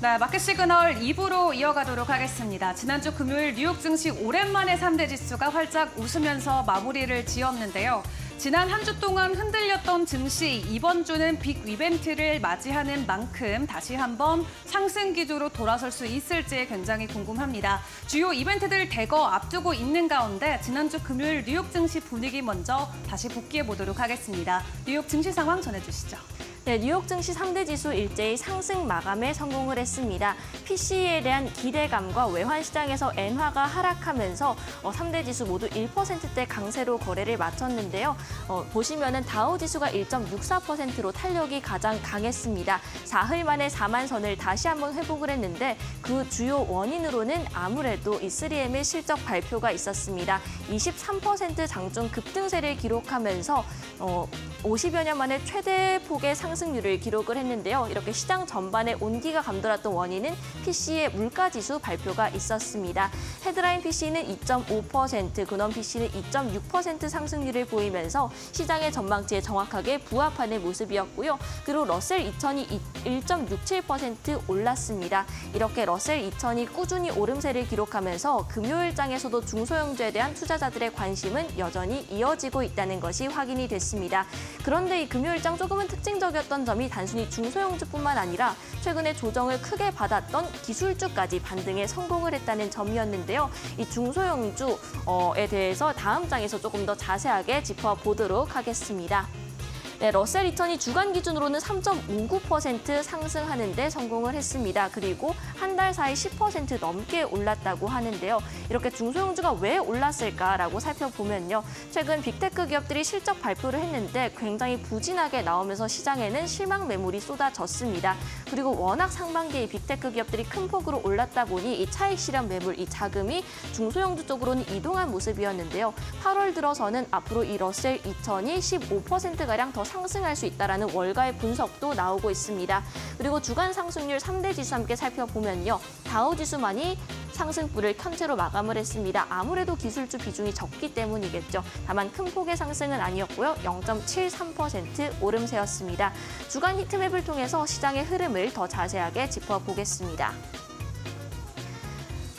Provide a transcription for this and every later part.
네, 마켓 시그널 2부로 이어가도록 하겠습니다. 지난주 금요일 뉴욕 증시 오랜만에 3대 지수가 활짝 웃으면서 마무리를 지었는데요. 지난 한 주 동안 흔들렸던 증시, 이번 주는 빅 이벤트를 맞이하는 만큼 다시 한번 상승 기조로 돌아설 수 있을지 굉장히 궁금합니다. 주요 이벤트들 대거 앞두고 있는 가운데 지난주 금요일 뉴욕 증시 분위기 먼저 다시 복귀해 보도록 하겠습니다. 뉴욕 증시 상황 전해주시죠. 네, 뉴욕 증시 3대 지수 일제히 상승 마감에 성공을 했습니다. PCE에 대한 기대감과 외환 시장에서 엔화가 하락하면서 3대 지수 모두 1%대 강세로 거래를 마쳤는데요. 보시면은 다우 지수가 1.64%로 탄력이 가장 강했습니다. 사흘 만에 4만 선을 다시 한번 회복을 했는데 그 주요 원인으로는 아무래도 이 3M의 실적 발표가 있었습니다. 23% 장중 급등세를 기록하면서 50여 년 만에 최대 폭의 상승률을 기록을 했는데요. 이렇게 시장 전반에 온기가 감돌았던 원인은 PC의 물가지수 발표가 있었습니다. 헤드라인 PC는 2.5%, 근원 PC는 2.6% 상승률을 보이면서 시장의 전망치에 정확하게 부합하는 모습이었고요. 그리고 러셀 2000이 1.67% 올랐습니다. 이렇게 러셀 2000이 꾸준히 오름세를 기록하면서 금요일장에서도 중소형주에 대한 투자자들의 관심은 여전히 이어지고 있다는 것이 확인이 됐습니다. 그런데 이 금요일장 조금은 특징적이었던 점이 단순히 중소형주뿐만 아니라 최근에 조정을 크게 받았던 기술주까지 반등에 성공을 했다는 점이었는데요. 이 중소형주에 대해서 다음 장에서 조금 더 자세하게 짚어보도록 하겠습니다. 네, 러셀 2000이 주간 기준으로는 3.59% 상승하는 데 성공을 했습니다. 그리고 한 달 사이 10% 넘게 올랐다고 하는데요. 이렇게 중소형주가 왜 올랐을까라고 살펴보면요. 최근 빅테크 기업들이 실적 발표를 했는데 굉장히 부진하게 나오면서 시장에는 실망 매물이 쏟아졌습니다. 그리고 워낙 상반기에 빅테크 기업들이 큰 폭으로 올랐다 보니 이 차익 실현 매물, 이 자금이 중소형주 쪽으로는 이동한 모습이었는데요. 8월 들어서는 앞으로 이 러셀 2000이 15%가량 더 상승할 수 있다는 월가의 분석도 나오고 있습니다. 그리고 주간 상승률 3대 지수 함께 살펴보면요. 다우 지수만이 상승불을 켠 채로 마감을 했습니다. 아무래도 기술주 비중이 적기 때문이겠죠. 다만 큰 폭의 상승은 아니었고요. 0.73% 오름세였습니다. 주간 히트맵을 통해서 시장의 흐름을 더 자세하게 짚어보겠습니다.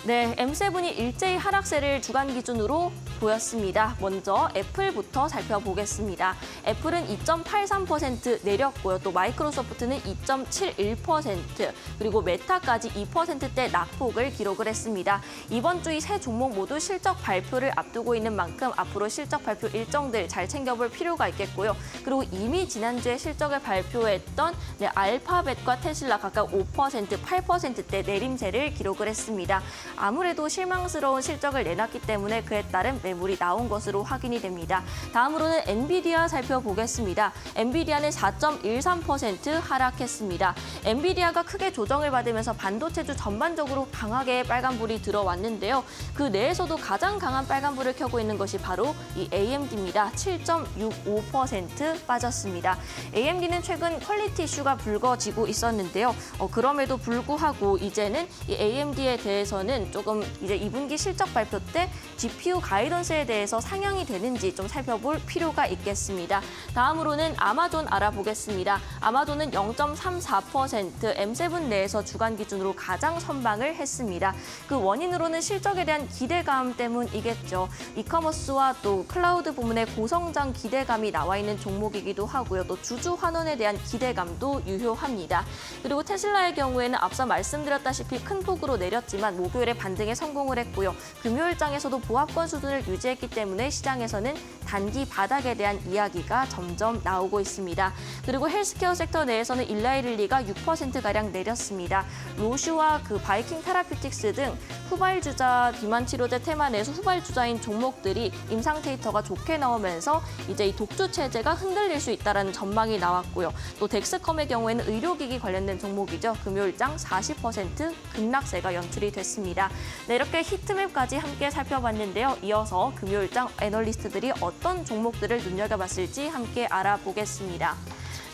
네, M7이 일제히 하락세를 주간 기준으로 보였습니다. 먼저 애플부터 살펴보겠습니다. 애플은 2.83% 내렸고요. 또 마이크로소프트는 2.71%, 그리고 메타까지 2%대 낙폭을 기록을 했습니다. 이번 주 이 세 종목 모두 실적 발표를 앞두고 있는 만큼 앞으로 실적 발표 일정들 잘 챙겨볼 필요가 있겠고요. 그리고 이미 지난주에 실적을 발표했던 알파벳과 테슬라 각각 5%, 8%대 내림세를 기록을 했습니다. 아무래도 실망스러운 실적을 내놨기 때문에 그에 따른 매물이 나온 것으로 확인이 됩니다. 다음으로는 엔비디아 살펴보겠습니다. 엔비디아는 4.13% 하락했습니다. 엔비디아가 크게 조정을 받으면서 반도체주 전반적으로 강하게 빨간불이 들어왔는데요. 그 내에서도 가장 강한 빨간불을 켜고 있는 것이 바로 이 AMD입니다. 7.65% 빠졌습니다. AMD는 최근 퀄리티 이슈가 불거지고 있었는데요. 그럼에도 불구하고 이제는 이 AMD에 대해서는 조금 이제 2분기 실적 발표 때 GPU 가이던스에 대해서 상향이 되는지 좀 살펴볼 필요가 있겠습니다. 다음으로는 아마존 알아보겠습니다. 아마존은 0.34% M7 내에서 주간 기준으로 가장 선방을 했습니다. 그 원인으로는 실적에 대한 기대감 때문이겠죠. 이커머스와 또 클라우드 부문의 고성장 기대감이 나와 있는 종목이기도 하고요. 또 주주 환원에 대한 기대감도 유효합니다. 그리고 테슬라의 경우에는 앞서 말씀드렸다시피 큰 폭으로 내렸지만 목요일에 반등에 성공을 했고요. 금요일장에서도 보합권 수준을 유지했기 때문에 시장에서는 단기 바닥에 대한 이야기가 점점 나오고 있습니다. 그리고 헬스케어 섹터 내에서는 일라이릴리가 6%가량 내렸습니다. 로슈와 그 바이킹 테라퓨틱스 등 후발주자 비만 치료제 테마 내에서 후발주자인 종목들이 임상 데이터가 좋게 나오면서 이제 이 독주 체제가 흔들릴 수 있다는 전망이 나왔고요. 또 덱스컴의 경우에는 의료기기 관련된 종목이죠. 금요일장 40% 급락세가 연출이 됐습니다. 네, 이렇게 히트맵까지 함께 살펴봤는데요. 이어서 금요일장 애널리스트들이 어떤 종목들을 눈여겨봤을지 함께 알아보겠습니다.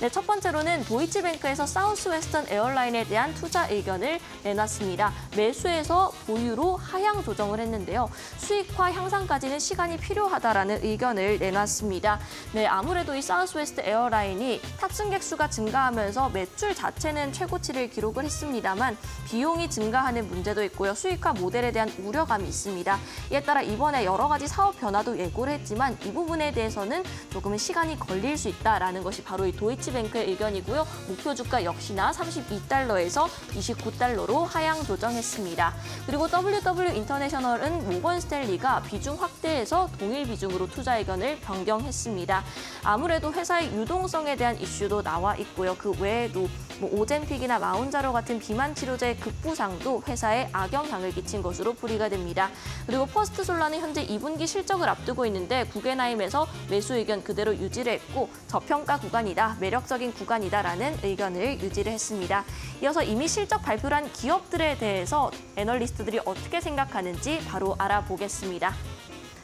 네, 첫 번째로는 도이치뱅크에서 사우스웨스턴 에어라인에 대한 투자 의견을 내놨습니다. 매수에서 보유로 하향 조정을 했는데요. 수익화 향상까지는 시간이 필요하다라는 의견을 내놨습니다. 네, 아무래도 이 사우스웨스트 에어라인이 탑승객 수가 증가하면서 매출 자체는 최고치를 기록을 했습니다만 비용이 증가하는 문제도 있고요. 수익화 모델에 대한 우려감이 있습니다. 이에 따라 이번에 여러 가지 사업 변화도 예고를 했지만 이 부분에 대해서는 조금은 시간이 걸릴 수 있다라는 것이 바로 이 도이치뱅크의 의견이고요. 목표 주가 역시나 32달러에서 29달러로 하향 조정했습니다. 그리고 WW 인터내셔널은 모건 스탠리가 비중 확대해서 동일 비중으로 투자 의견을 변경했습니다. 아무래도 회사의 유동성에 대한 이슈도 나와 있고요. 그 외에도 오젠픽이나 마운자로 같은 비만 치료제의 급부상도 회사에 악영향을 끼친 것으로 풀이가 됩니다. 그리고 퍼스트솔라는 현재 2분기 실적을 앞두고 있는데 구겐하임에서 매수 의견 그대로 유지를 했고 저평가 구간이다, 매력적인 구간이다라는 의견을 유지를 했습니다. 이어서 이미 실적 발표를 한 기업들에 대해서 애널리스트들이 어떻게 생각하는지 바로 알아보겠습니다.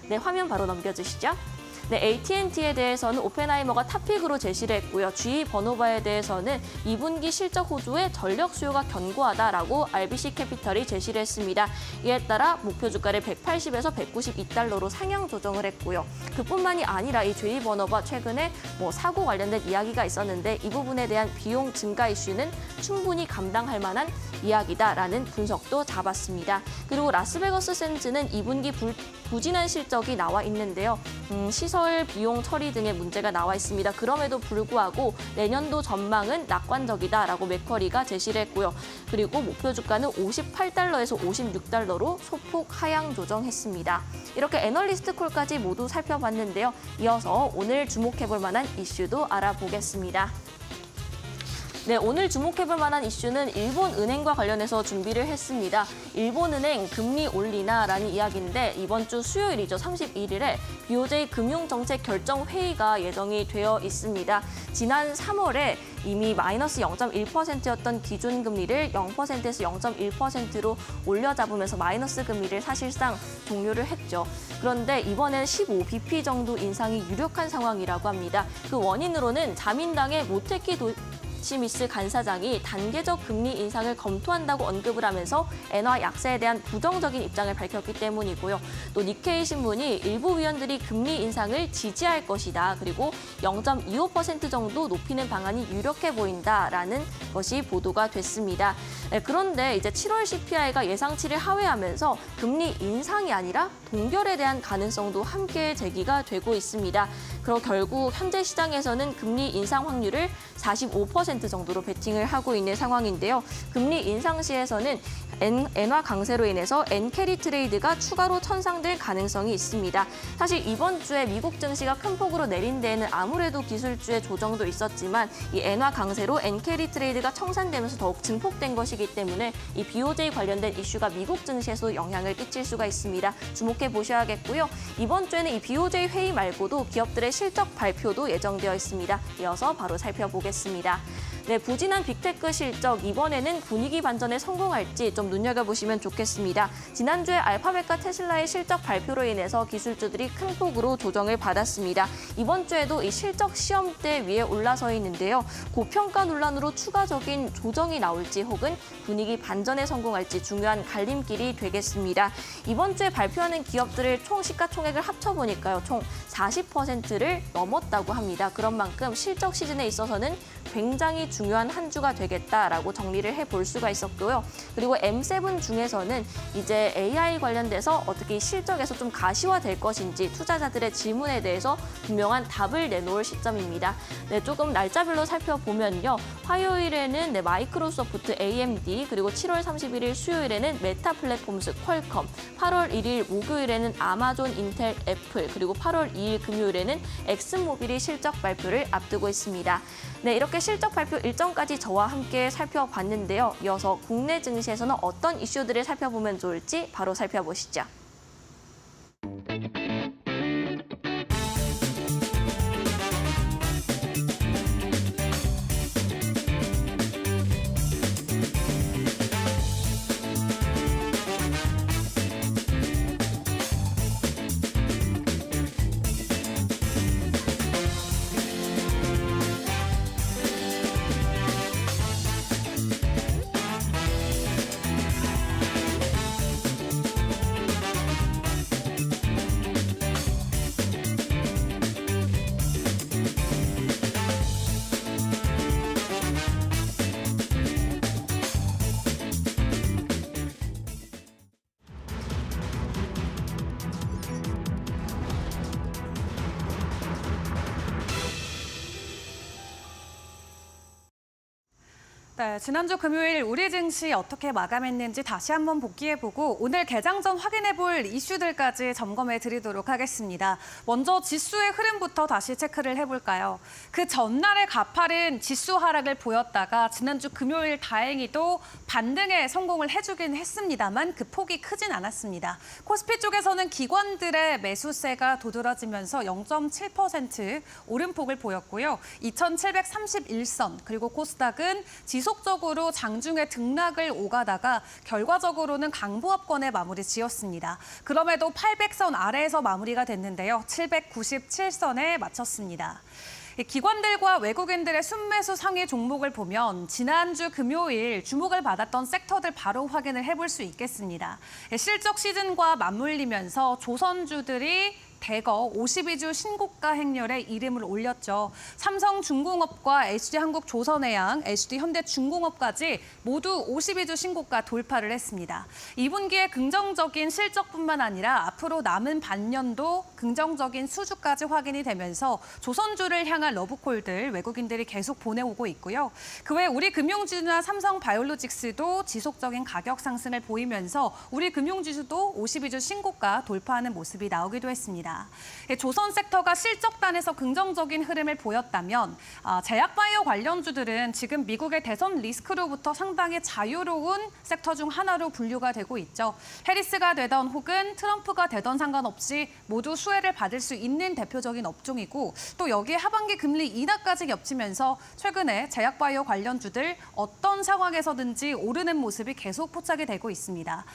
네, 화면 바로 넘겨주시죠. 네, AT&T에 대해서는 오펜하이머가 탑픽으로 제시를 했고요. GE 버노바에 대해서는 2분기 실적 호조에 전력 수요가 견고하다라고 RBC 캐피털이 제시를 했습니다. 이에 따라 목표 주가를 180에서 192달러로 상향 조정을 했고요. 그뿐만이 아니라 이 GE 버노바 최근에 사고 관련된 이야기가 있었는데 이 부분에 대한 비용 증가 이슈는 충분히 감당할 만한 이야기다라는 분석도 잡았습니다. 그리고 라스베거스 샌즈는 2분기 부진한 실적이 나와 있는데요. 시설 비용 처리 등의 문제가 나와 있습니다. 그럼에도 불구하고 내년도 전망은 낙관적이다라고 맥쿼리가 제시를 했고요. 그리고 목표 주가는 58달러에서 56달러로 소폭 하향 조정했습니다. 이렇게 애널리스트 콜까지 모두 살펴봤는데요. 이어서 오늘 주목해볼 만한 이슈도 알아보겠습니다. 네, 오늘 주목해볼 만한 이슈는 일본은행과 관련해서 준비를 했습니다. 일본은행 금리 올리나라는 이야기인데 이번 주 수요일이죠. 31일에 BOJ 금융정책결정회의가 예정이 되어 있습니다. 지난 3월에 이미 마이너스 0.1%였던 기준금리를 0%에서 0.1%로 올려잡으면서 마이너스 금리를 사실상 종료를 했죠. 그런데 이번엔 15bp 정도 인상이 유력한 상황이라고 합니다. 그 원인으로는 자민당의 모테키 시미스 간사장이 단계적 금리 인상을 검토한다고 언급을 하면서 엔화 약세에 대한 부정적인 입장을 밝혔기 때문이고요. 또 니케이 신문이 일부 위원들이 금리 인상을 지지할 것이다. 그리고 0.25% 정도 높이는 방안이 유력해 보인다라는 것이 보도가 됐습니다. 그런데 이제 7월 CPI가 예상치를 하회하면서 금리 인상이 아니라 동결에 대한 가능성도 함께 제기가 되고 있습니다. 그리고 결국 현재 시장에서는 금리 인상 확률을 45% 정도로 베팅을 하고 있는 상황인데요. 금리 인상 시에서는 엔화 강세로 인해서 엔캐리 트레이드가 추가로 천상될 가능성이 있습니다. 사실 이번 주에 미국 증시가 큰 폭으로 내린 데에는 아무래도 기술주의 조정도 있었지만 이 엔화 강세로 엔캐리 트레이드가 청산되면서 더욱 증폭된 것이기 때문에 이 BOJ 관련된 이슈가 미국 증시에도 영향을 끼칠 수가 있습니다. 주목해 보셔야겠고요. 이번 주에는 이 BOJ 회의 말고도 기업들의 실적 발표도 예정되어 있습니다. 이어서 바로 살펴보겠습니다. 네, 부진한 빅테크 실적 이번에는 분위기 반전에 성공할지 좀 눈여겨보시면 좋겠습니다. 지난주에 알파벳과 테슬라의 실적 발표로 인해서 기술주들이 큰 폭으로 조정을 받았습니다. 이번 주에도 이 실적 시험대 위에 올라서 있는데요. 고평가 논란으로 추가적인 조정이 나올지 혹은 분위기 반전에 성공할지 중요한 갈림길이 되겠습니다. 이번 주에 발표하는 기업들을 총 시가총액을 합쳐보니까요. 총 40%를 넘었다고 합니다. 그런 만큼 실적 시즌에 있어서는 굉장히 중요한 한 주가 되겠다라고 정리를 해볼 수가 있었고요. 그리고 M7 중에서는 이제 AI 관련돼서 어떻게 실적에서 좀 가시화될 것인지 투자자들의 질문에 대해서 분명한 답을 내놓을 시점입니다. 네, 조금 날짜별로 살펴보면요. 화요일에는 마이크로소프트, AMD, 그리고 7월 31일 수요일에는 메타 플랫폼스, 퀄컴, 8월 1일 목요일에는 아마존, 인텔, 애플, 그리고 8월 2일 금요일에는 엑슨모빌이 실적 발표를 앞두고 있습니다. 네, 이렇게 실적 발표 일정까지 저와 함께 살펴봤는데요. 이어서 국내 증시에서는 어떤 이슈들을 살펴보면 좋을지 바로 살펴보시죠. 네, 지난주 금요일 우리 증시 어떻게 마감했는지 다시 한번 복기해보고 오늘 개장 전 확인해볼 이슈들까지 점검해 드리도록 하겠습니다. 먼저 지수의 흐름부터 다시 체크를 해볼까요? 그 전날의 가파른 지수 하락을 보였다가 지난주 금요일 다행히도 반등에 성공을 해주긴 했습니다만 그 폭이 크진 않았습니다. 코스피 쪽에서는 기관들의 매수세가 도드라지면서 0.7% 오름폭을 보였고요. 2,731선 그리고 코스닥은 지속적으로 장중에 등락을 오가다가 결과적으로는 강보합권에 마무리 지었습니다. 그럼에도 800선 아래에서 마무리가 됐는데요. 797선에 마쳤습니다. 기관들과 외국인들의 순매수 상위 종목을 보면 지난주 금요일 주목을 받았던 섹터들 바로 확인을 해볼 수 있겠습니다. 실적 시즌과 맞물리면서 조선주들이 대거 52주 신고가 행렬에 이름을 올렸죠. 삼성중공업과 HD한국조선해양, HD현대중공업까지 모두 52주 신고가 돌파를 했습니다. 2분기에 긍정적인 실적뿐만 아니라 앞으로 남은 반년도 긍정적인 수주까지 확인이 되면서 조선주를 향한 러브콜들 외국인들이 계속 보내오고 있고요. 그 외 우리 금융지주나 삼성바이오로직스도 지속적인 가격 상승을 보이면서 우리 금융지주도 52주 신고가 돌파하는 모습이 나오기도 했습니다. 조선 섹터가 실적단에서 긍정적인 흐름을 보였다면 제약바이오 관련주들은 지금 미국의 대선 리스크로부터 상당히 자유로운 섹터 중 하나로 분류가 되고 있죠. 해리스가 되던 혹은 트럼프가 되던 상관없이 모두 수혜를 받을 수 있는 대표적인 업종이고 또 여기에 하반기 금리 인하까지 겹치면서 최근에 제약바이오 관련주들 어떤 상황에서든지 오르는 모습이 계속 포착이 되고 있습니다.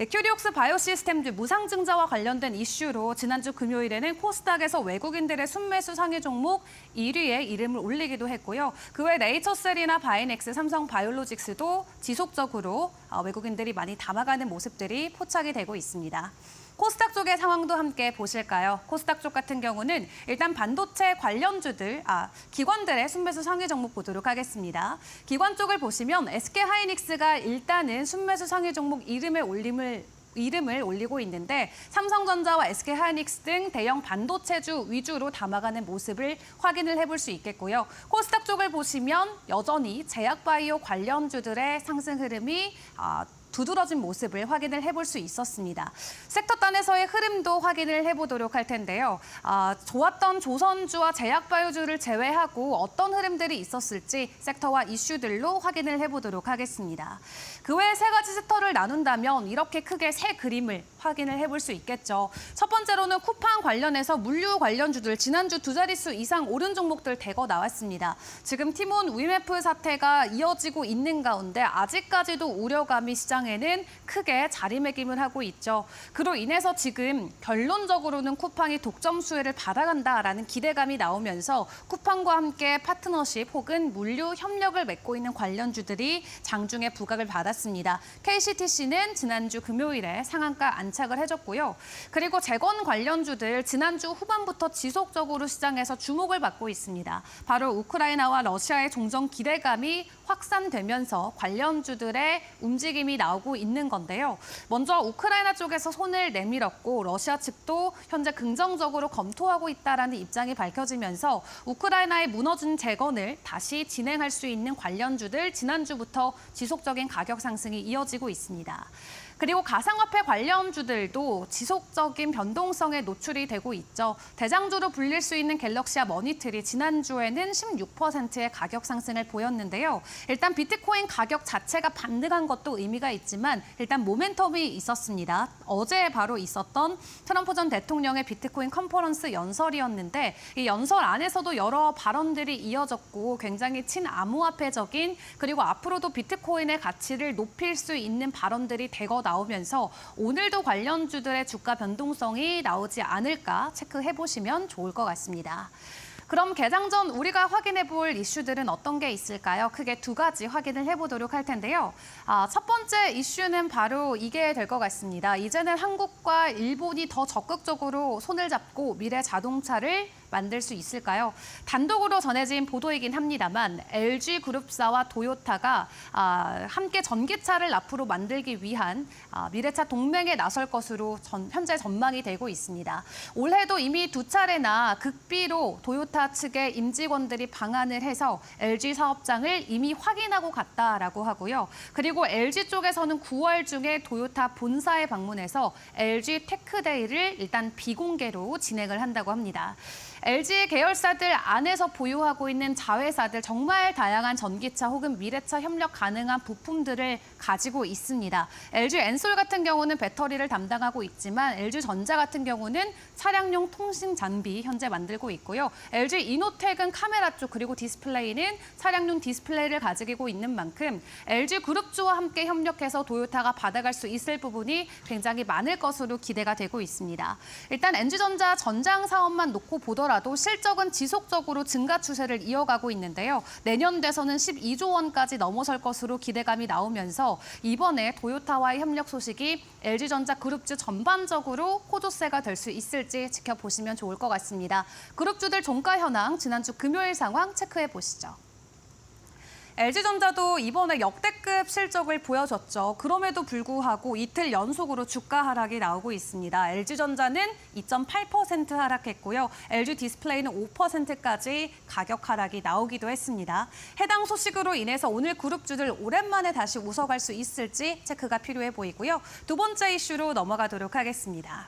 큐리옥스 바이오시스템즈 무상증자와 관련된 이슈로 지난주 금요일에는 코스닥에서 외국인들의 순매수 상위 종목 1위에 이름을 올리기도 했고요. 그 외 네이처셀이나 바이넥스, 삼성바이오로직스도 지속적으로 외국인들이 많이 담아가는 모습들이 포착이 되고 있습니다. 코스닥 쪽의 상황도 함께 보실까요? 코스닥 쪽 같은 경우는 일단 반도체 관련주들, 기관들의 순매수 상위 종목 보도록 하겠습니다. 기관 쪽을 보시면 SK하이닉스가 일단은 순매수 상위 종목 이름을 올리고 있는데 삼성전자와 SK하이닉스 등 대형 반도체주 위주로 담아가는 모습을 확인을 해볼 수 있겠고요. 코스닥 쪽을 보시면 여전히 제약바이오 관련주들의 상승 흐름이 두드러진 모습을 확인을 해볼 수 있었습니다. 섹터 단에서의 흐름도 확인을 해보도록 할 텐데요. 좋았던 조선주와 제약바이오주를 제외하고 어떤 흐름들이 있었을지 섹터와 이슈들로 확인을 해보도록 하겠습니다. 그 외에 세 가지 섹터를 나눈다면 이렇게 크게 세 그림을 확인을 해볼 수 있겠죠. 첫 번째로는 쿠팡 관련해서 물류 관련주들 지난주 두 자릿수 이상 오른 종목들 대거 나왔습니다. 지금 티몬 위메프 사태가 이어지고 있는 가운데 아직까지도 우려감이 시장에는 크게 자리매김을 하고 있죠. 그로 인해서 지금 결론적으로는 쿠팡이 독점 수혜를 받아간다라는 기대감이 나오면서 쿠팡과 함께 파트너십 혹은 물류 협력을 맺고 있는 관련주들이 장중에 부각을 받았습니다. KCTC는 지난주 금요일에 상한가 안착을 해줬고요. 그리고 재건 관련주들 지난주 후반부터 지속적으로 시장에서 주목을 받고 있습니다. 바로 우크라이나와 러시아의 종전 기대감이 확산되면서 관련주들의 움직임이 나오고 있는 건데요. 먼저 우크라이나 쪽에서 손을 내밀었고 러시아 측도 현재 긍정적으로 검토하고 있다라는 입장이 밝혀지면서 우크라이나의 무너진 재건을 다시 진행할 수 있는 관련주들 지난주부터 지속적인 가격 상승이 이어지고 있습니다. 그리고 가상화폐 관련주들도 지속적인 변동성에 노출이 되고 있죠. 대장주로 불릴 수 있는 갤럭시와 머니트리 지난주에는 16%의 가격 상승을 보였는데요. 일단 비트코인 가격 자체가 반등한 것도 의미가 있지만 일단 모멘텀이 있었습니다. 어제 바로 있었던 트럼프 전 대통령의 비트코인 컨퍼런스 연설이었는데 이 연설 안에서도 여러 발언들이 이어졌고 굉장히 친암호화폐적인 그리고 앞으로도 비트코인의 가치를 높일 수 있는 발언들이 대거 나오면서 오늘도 관련주들의 주가 변동성이 나오지 않을까 체크해보시면 좋을 것 같습니다. 그럼 개장 전 우리가 확인해 볼 이슈들은 어떤 게 있을까요? 크게 두 가지 확인을 해보도록 할 텐데요. 첫 번째 이슈는 바로 이게 될 것 같습니다. 이제는 한국과 일본이 더 적극적으로 손을 잡고 미래 자동차를 만들 수 있을까요? 단독으로 전해진 보도이긴 합니다만 LG그룹사와 도요타가 함께 전기차를 앞으로 만들기 위한 미래차 동맹에 나설 것으로 현재 전망이 되고 있습니다. 올해도 이미 두 차례나 극비로 도요타 측의 임직원들이 방한을 해서 LG 사업장을 이미 확인하고 갔다라고 하고요. 그리고 LG 쪽에서는 9월 중에 도요타 본사에 방문해서 LG 테크데이를 일단 비공개로 진행을 한다고 합니다. LG 계열사들 안에서 보유하고 있는 자회사들 정말 다양한 전기차 혹은 미래차 협력 가능한 부품들을 가지고 있습니다. LG 엔솔 같은 경우는 배터리를 담당하고 있지만 LG전자 같은 경우는 차량용 통신 장비 현재 만들고 있고요. LG 이노텍은 카메라 쪽 그리고 디스플레이는 차량용 디스플레이를 가지고 있는 만큼 LG 그룹주와 함께 협력해서 도요타가 받아갈 수 있을 부분이 굉장히 많을 것으로 기대가 되고 있습니다. 일단 LG전자 전장 사업만 놓고 보더라도 실적은 지속적으로 증가 추세를 이어가고 있는데요. 내년 돼서는 12조 원까지 넘어설 것으로 기대감이 나오면서 이번에 도요타와의 협력 소식이 LG전자 그룹주 전반적으로 호조세가 될 수 있을지 지켜보시면 좋을 것 같습니다. 그룹주들 종가 현황 지난주 금요일 상황 체크해 보시죠. LG전자도 이번에 역대급 실적을 보여줬죠. 그럼에도 불구하고 이틀 연속으로 주가 하락이 나오고 있습니다. LG전자는 2.8% 하락했고요. LG디스플레이는 5%까지 가격 하락이 나오기도 했습니다. 해당 소식으로 인해서 오늘 그룹주들 오랜만에 다시 웃어갈 수 있을지 체크가 필요해 보이고요. 두 번째 이슈로 넘어가도록 하겠습니다.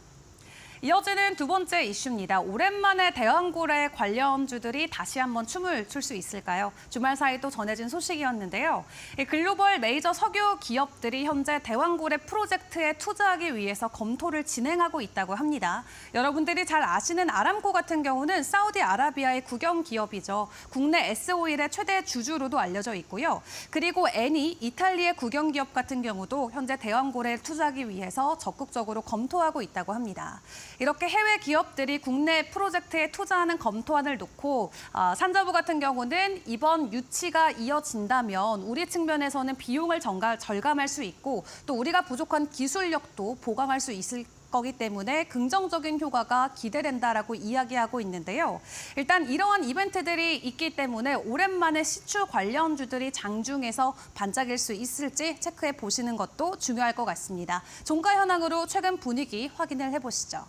이어지는 두 번째 이슈입니다. 오랜만에 대왕고래 관련주들이 다시 한번 춤을 출 수 있을까요? 주말 사이 또 전해진 소식이었는데요. 글로벌 메이저 석유 기업들이 현재 대왕고래 프로젝트에 투자하기 위해서 검토를 진행하고 있다고 합니다. 여러분들이 잘 아시는 아람코 같은 경우는 사우디아라비아의 국영 기업이죠. 국내 S오일의 최대 주주로도 알려져 있고요. 그리고 에니, 이탈리아의 국영 기업 같은 경우도 현재 대왕고래에 투자하기 위해서 적극적으로 검토하고 있다고 합니다. 이렇게 해외 기업들이 국내 프로젝트에 투자하는 검토안을 놓고 산자부 같은 경우는 이번 유치가 이어진다면 우리 측면에서는 비용을 절감할 수 있고 또 우리가 부족한 기술력도 보강할 수 있을 거기 때문에 긍정적인 효과가 기대된다라고 이야기하고 있는데요. 일단 이러한 이벤트들이 있기 때문에 오랜만에 시추 관련주들이 장중에서 반짝일 수 있을지 체크해 보시는 것도 중요할 것 같습니다. 종가 현황으로 최근 분위기 확인을 해보시죠.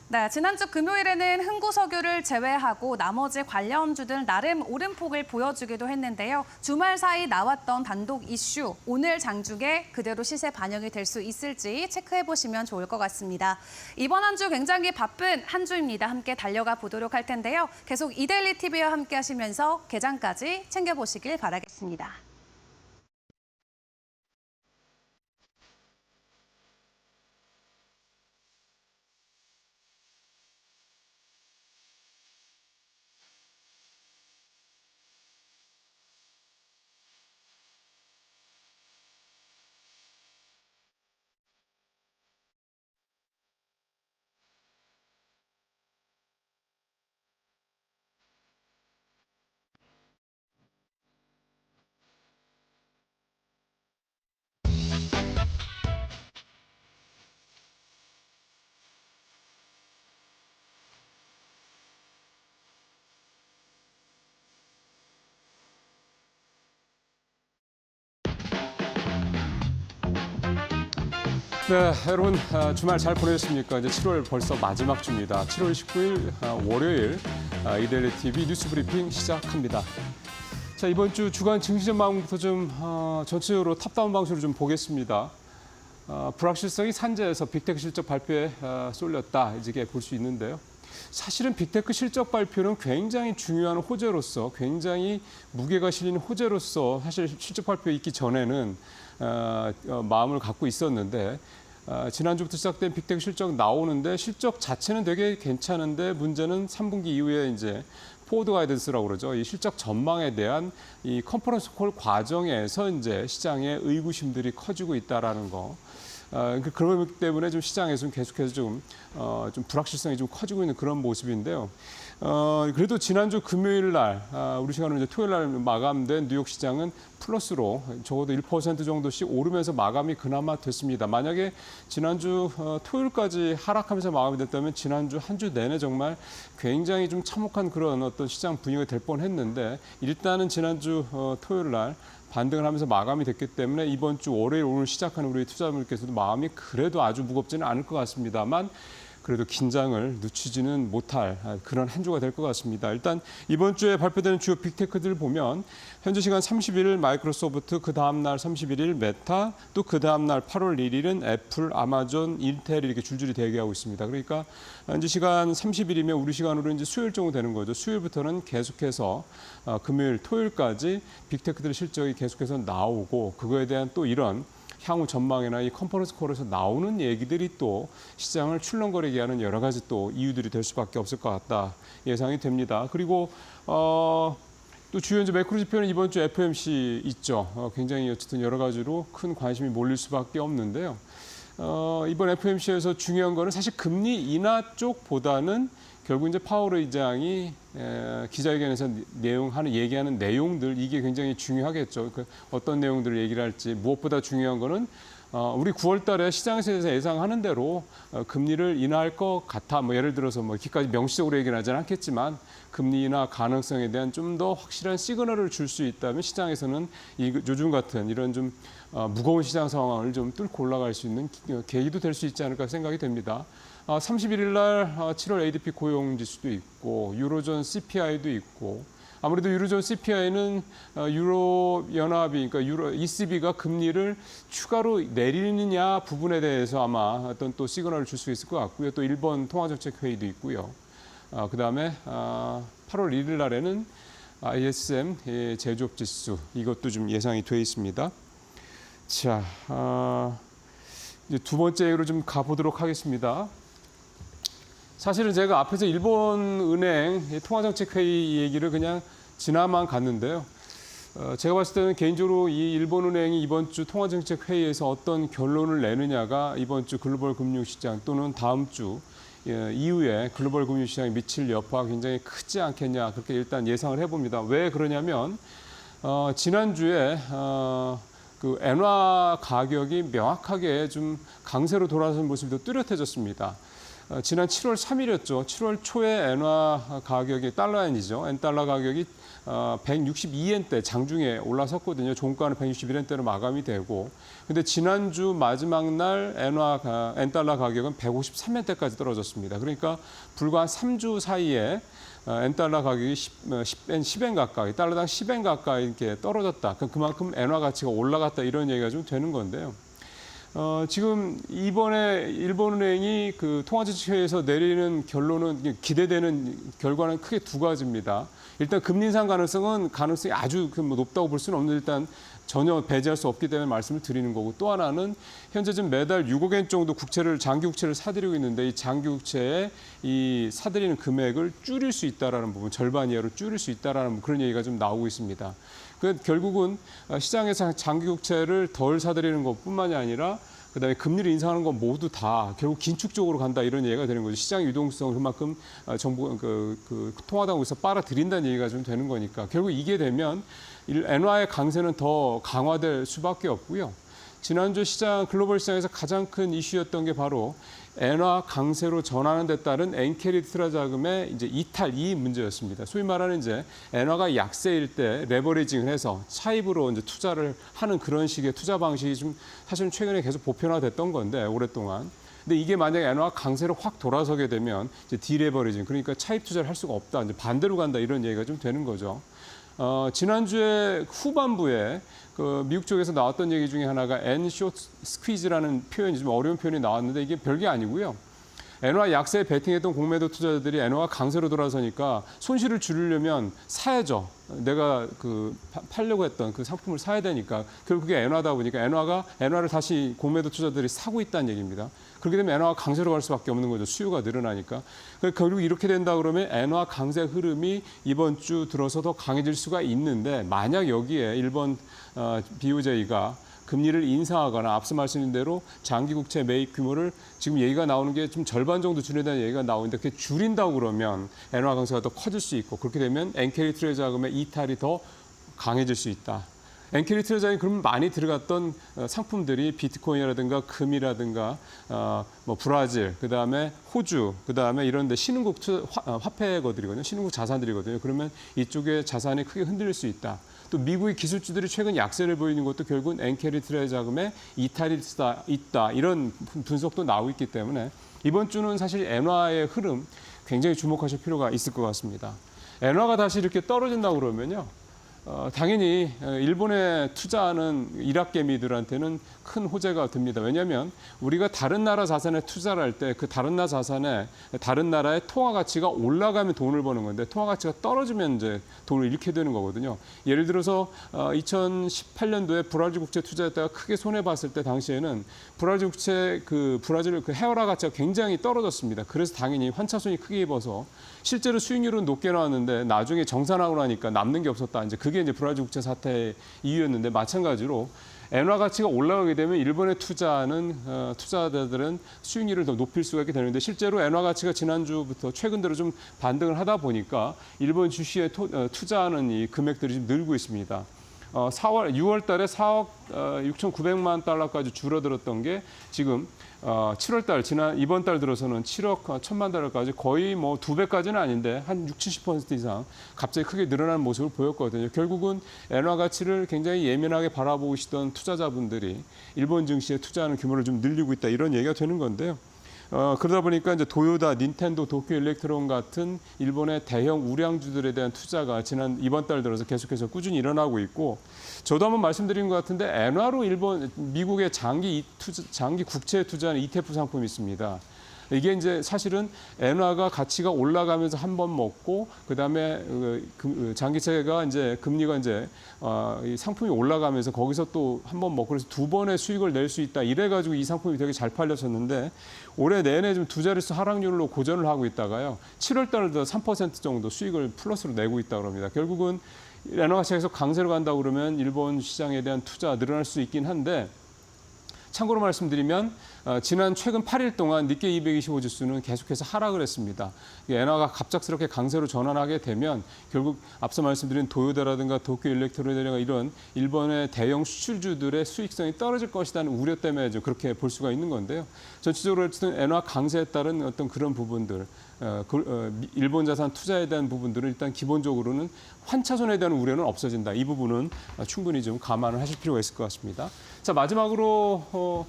네, 지난주 금요일에는 흥구석유를 제외하고 나머지 관련주들 나름 오름폭을 보여주기도 했는데요. 주말 사이 나왔던 단독 이슈, 오늘 장중에 그대로 시세 반영이 될 수 있을지 체크해보시면 좋을 것 같습니다. 이번 한 주 굉장히 바쁜 한 주입니다. 함께 달려가 보도록 할 텐데요. 계속 이데일리 TV와 함께 하시면서 개장까지 챙겨보시길 바라겠습니다. 네, 여러분 주말 잘 보내셨습니까? 이제 7월 벌써 마지막 주입니다. 7월 19일 월요일 이데일리 TV 뉴스 브리핑 시작합니다. 자, 이번 주 주간 증시 전망부터 좀 전체적으로 탑다운 방식으로 좀 보겠습니다. 불확실성이 산재해서 빅테크 실적 발표에 쏠렸다 이렇게 볼 수 있는데요. 사실은 빅테크 실적 발표는 굉장히 중요한 호재로서 굉장히 무게가 실린 호재로서 사실 실적 발표에 있기 전에는 마음을 갖고 있었는데 지난주부터 시작된 빅테크 실적 나오는데 실적 자체는 되게 괜찮은데 문제는 3분기 이후에 이제 포워드 가이던스라고 그러죠. 이 실적 전망에 대한 이 컨퍼런스 콜 과정에서 이제 시장의 의구심들이 커지고 있다라는 거. 그렇기 때문에 좀 시장에서는 계속해서 좀 불확실성이 좀 커지고 있는 그런 모습인데요. 그래도 지난주 금요일 날, 우리 시간으로 이제 토요일 날 마감된 뉴욕 시장은 플러스로 적어도 1% 정도씩 오르면서 마감이 그나마 됐습니다. 만약에 지난주 토요일까지 하락하면서 마감이 됐다면 지난주 한 주 내내 정말 굉장히 좀 참혹한 그런 어떤 시장 분위기가 될 뻔했는데 일단은 지난주 토요일 날 반등을 하면서 마감이 됐기 때문에 이번 주 월요일 오늘 시작하는 우리 투자자분들께서도 마음이 그래도 아주 무겁지는 않을 것 같습니다만 그래도 긴장을 늦추지는 못할 그런 한 주가 될 것 같습니다. 일단 이번 주에 발표되는 주요 빅테크들을 보면 현재 시간 31일 마이크로소프트, 그 다음 날 31일 메타, 또 그 다음 날 8월 1일은 애플, 아마존, 인텔이 이렇게 줄줄이 대기하고 있습니다. 그러니까 현재 시간 30일이면 우리 시간으로 이제 수요일 정도 되는 거죠. 수요일부터는 계속해서 금요일, 토요일까지 빅테크들의 실적이 계속해서 나오고 그거에 대한 또 이런 향후 전망이나 이 컨퍼런스 콜에서 나오는 얘기들이 또 시장을 출렁거리게 하는 여러 가지 또 이유들이 될 수밖에 없을 것 같다 예상이 됩니다. 그리고 또 주요 이제 매크로 지표는 이번 주 FOMC 있죠. 굉장히 어쨌든 여러 가지로 큰 관심이 몰릴 수밖에 없는데요. 이번 FOMC에서 중요한 거는 사실 금리 인하 쪽보다는 결국 이제 파월 의장이 기자회견에서 얘기하는 내용들 이게 굉장히 중요하겠죠. 어떤 내용들을 얘기를 할지 무엇보다 중요한 거는 우리 9월달에 시장에서 예상하는 대로 금리를 인하할 것 같아. 뭐 예를 들어서 뭐 이렇게까지 명시적으로 얘기는 하지는 않겠지만 금리 인하 가능성에 대한 좀 더 확실한 시그널을 줄 수 있다면 시장에서는 요즘 같은 이런 좀 무거운 시장 상황을 좀 뚫고 올라갈 수 있는 계기도 될 수 있지 않을까 생각이 됩니다. 31일 날 7월 ADP 고용 지수도 있고 유로존 CPI도 있고 아무래도 유로존 CPI는 유럽 연합이 그러니까 ECB가 금리를 추가로 내리느냐 부분에 대해서 아마 어떤 또 시그널을 줄 수 있을 것 같고요. 또 일본 통화정책회의도 있고요. 그다음에 8월 1일 날에는 ISM 제조업 지수 이것도 좀 예상이 돼 있습니다. 자, 이제 두 번째 얘기로 좀 가보도록 하겠습니다. 사실은 제가 앞에서 일본은행 통화정책회의 얘기를 그냥 지나만 갔는데요. 제가 봤을 때는 개인적으로 이 일본은행이 이번 주 통화정책회의에서 어떤 결론을 내느냐가 이번 주 글로벌 금융시장 또는 다음 주 이후에 글로벌 금융시장에 미칠 여파가 굉장히 크지 않겠냐 그렇게 일단 예상을 해봅니다. 왜 그러냐면 지난주에 그 엔화 가격이 명확하게 좀 강세로 돌아서는 모습도 뚜렷해졌습니다. 지난 7월 3일이었죠. 7월 초에 엔화 가격이 달러엔이죠. 엔달러 가격이 162엔대 장중에 올라섰거든요. 종가는 161엔대로 마감이 되고. 근데 지난주 마지막 날 엔달러 가격은 153엔대까지 떨어졌습니다. 그러니까 불과 한 3주 사이에 엔달러 가격이 10엔 가까이, 달러당 10엔 가까이 이렇게 떨어졌다. 그만큼 엔화 가치가 올라갔다 이런 얘기가 좀 되는 건데요. 지금 이번에 일본은행이 그 통화정책회의에서 내리는 결론은 기대되는 결과는 크게 두 가지입니다. 일단 금리 인상 가능성이 아주 높다고 볼 수는 없는데 일단 전혀 배제할 수 없기 때문에 말씀을 드리는 거고 또 하나는 현재 지금 매달 6억엔 정도 장기 국채를 사들이고 있는데 이 장기 국채에 이 사들이는 금액을 줄일 수 있다라는 부분, 절반 이하로 줄일 수 있다라는 그런 얘기가 좀 나오고 있습니다. 결국은 시장에서 장기 국채를 덜 사들이는 것뿐만이 아니라 그다음에 금리를 인상하는 건 모두 다 결국 긴축 쪽으로 간다 이런 얘기가 되는 거죠. 시장 유동성을 그만큼 정부 통화당국에서 빨아들인다는 얘기가 좀 되는 거니까 결국 이게 되면 엔화의 강세는 더 강화될 수밖에 없고요. 지난주 글로벌 시장에서 가장 큰 이슈였던 게 바로 엔화 강세로 전환하는 데 따른 엔캐리 투자 자금의 이제 이 문제였습니다. 소위 말하는 이제 엔화가 약세일 때 레버리징을 해서 차입으로 이제 투자를 하는 그런 식의 투자 방식이 좀 사실은 최근에 계속 보편화됐던 건데 오랫동안. 근데 이게 만약에 엔화가 강세로 확 돌아서게 되면 이제 디레버리징 그러니까 차입 투자를 할 수가 없다. 이제 반대로 간다 이런 얘기가 좀 되는 거죠. 지난주에 후반부에 그 미국 쪽에서 나왔던 얘기 중에 하나가 엔쇼트 스퀴즈라는 표현이 좀 어려운 표현이 나왔는데 이게 별게 아니고요. 엔화 약세에 베팅했던 공매도 투자자들이 엔화가 강세로 돌아서니까 손실을 줄이려면 사야죠. 내가 팔려고 했던 그 상품을 사야 되니까 결국 그게 엔화다 보니까 엔화를 다시 공매도 투자자들이 사고 있다는 얘기입니다. 그렇게 되면 엔화가 강세로 갈 수밖에 없는 거죠. 수요가 늘어나니까. 결국 이렇게 된다 그러면 엔화 강세 흐름이 이번 주 들어서 더 강해질 수가 있는데 만약 여기에 일본 BOJ가 금리를 인상하거나 앞서 말씀드린 대로 장기 국채 매입 규모를 지금 얘기가 나오는 게 좀 절반 정도 줄인다는 얘기가 나오는데 그게 줄인다고 그러면 엔화 강세가 더 커질 수 있고 그렇게 되면 엔캐리 트레저 자금의 이탈이 더 강해질 수 있다. 엔캐리 트레저 자금이 그러면 많이 들어갔던 상품들이 비트코인이라든가 금이라든가 뭐 브라질, 그다음에 호주, 그다음에 이런 데 신흥국 화폐거들이거든요. 신흥국 자산들이거든요. 그러면 이쪽에 자산이 크게 흔들릴 수 있다. 또 미국의 기술주들이 최근 약세를 보이는 것도 결국은 엔캐리 트레저 자금의 이탈이 있다. 이런 분석도 나오고 있기 때문에 이번 주는 사실 엔화의 흐름 굉장히 주목하실 필요가 있을 것 같습니다. 엔화가 다시 이렇게 떨어진다고 그러면요. 당연히 일본에 투자하는 일학개미들한테는 큰 호재가 됩니다. 왜냐하면 우리가 다른 나라 자산에 투자를 할 때 그 다른 나라 자산에 다른 나라의 통화 가치가 올라가면 돈을 버는 건데 통화 가치가 떨어지면 이제 돈을 잃게 되는 거거든요. 예를 들어서 2018년도에 브라질 국채 투자했다가 크게 손해 봤을 때 당시에는 브라질 국채 브라질 헤어라 가치가 굉장히 떨어졌습니다. 그래서 당연히 환차손이 크게 입어서 실제로 수익률은 높게 나왔는데 나중에 정산하고 나니까 남는 게 없었다. 그게 이제 브라질 국채 사태의 이유였는데 마찬가지로 엔화 가치가 올라가게 되면 일본에 투자하는 투자자들은 수익률을 더 높일 수가 있게 되는데 실제로 엔화 가치가 지난주부터 최근 들어 좀 반등을 하다 보니까 일본 주식에 투자하는 이 금액들이 좀 늘고 있습니다. 6월 달에 4억 6,900만 달러까지 줄어들었던 게 지금 7월 달, 이번 달 들어서는 7억 1천만 달러까지 거의 뭐 2배까지는 아닌데 한 60-70% 이상 갑자기 크게 늘어나는 모습을 보였거든요. 결국은 엔화 가치를 굉장히 예민하게 바라보고 계시던 투자자분들이 일본 증시에 투자하는 규모를 좀 늘리고 있다 이런 얘기가 되는 건데요. 그러다 보니까 이제 도요타, 닌텐도, 도쿄 일렉트론 같은 일본의 대형 우량주들에 대한 투자가 이번 달 들어서 계속해서 꾸준히 일어나고 있고 저도 한번 말씀드린 것 같은데 엔화로 미국의 장기 국채에 투자하는 ETF 상품이 있습니다. 이게 이제 사실은 엔화가 가치가 올라가면서 한 번 먹고 그다음에 장기채가 이제 금리가 이제 이 상품이 올라가면서 거기서 또 한 번 먹고 그래서 두 번의 수익을 낼 수 있다. 이래 가지고 이 상품이 되게 잘 팔렸었는데 올해 내내 좀 두 자릿수 하락률로 고전을 하고 있다가요. 7월 달에도 3% 정도 수익을 플러스로 내고 있다 그럽니다. 결국은 엔화 가치가 계속 강세로 간다고 그러면 일본 시장에 대한 투자 늘어날 수 있긴 한데 참고로 말씀드리면 최근 8일 동안 니케이 225 지수는 계속해서 하락을 했습니다. 엔화가 갑작스럽게 강세로 전환하게 되면 결국 앞서 말씀드린 도요타라든가 도쿄 일렉트론이라든가 이런 일본의 대형 수출주들의 수익성이 떨어질 것이라는 우려 때문에 좀 그렇게 볼 수가 있는 건데요. 전체적으로 어쨌든 엔화 강세에 따른 어떤 그런 부분들, 일본 자산 투자에 대한 부분들은 일단 기본적으로는 환차손에 대한 우려는 없어진다. 이 부분은 충분히 좀 감안을 하실 필요가 있을 것 같습니다. 자, 마지막으로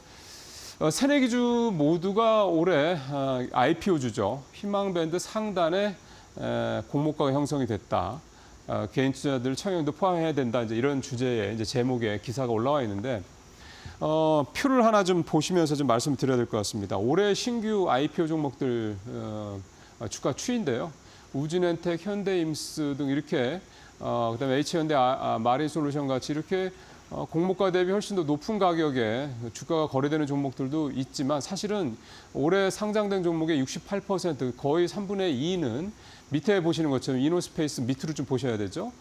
새내기주 모두가 올해 IPO주죠. 희망밴드 상단에 공모가가 형성이 됐다. 개인 투자들 청약도 포함해야 된다. 이제 이런 주제의 이제 제목의 기사가 올라와 있는데 표를 하나 좀 보시면서 좀 말씀드려야 될 것 같습니다. 올해 신규 IPO 종목들 주가 추이인데요. 우진엔텍, 현대임스 등 이렇게 그다음에 H현대, 마린솔루션 같이 이렇게 공모가 대비 훨씬 더 높은 가격에 주가가 거래되는 종목들도 있지만 사실은 올해 상장된 종목의 68% 거의 3분의 2는 밑에 보시는 것처럼 이노스페이스 밑으로 좀 보셔야 되죠.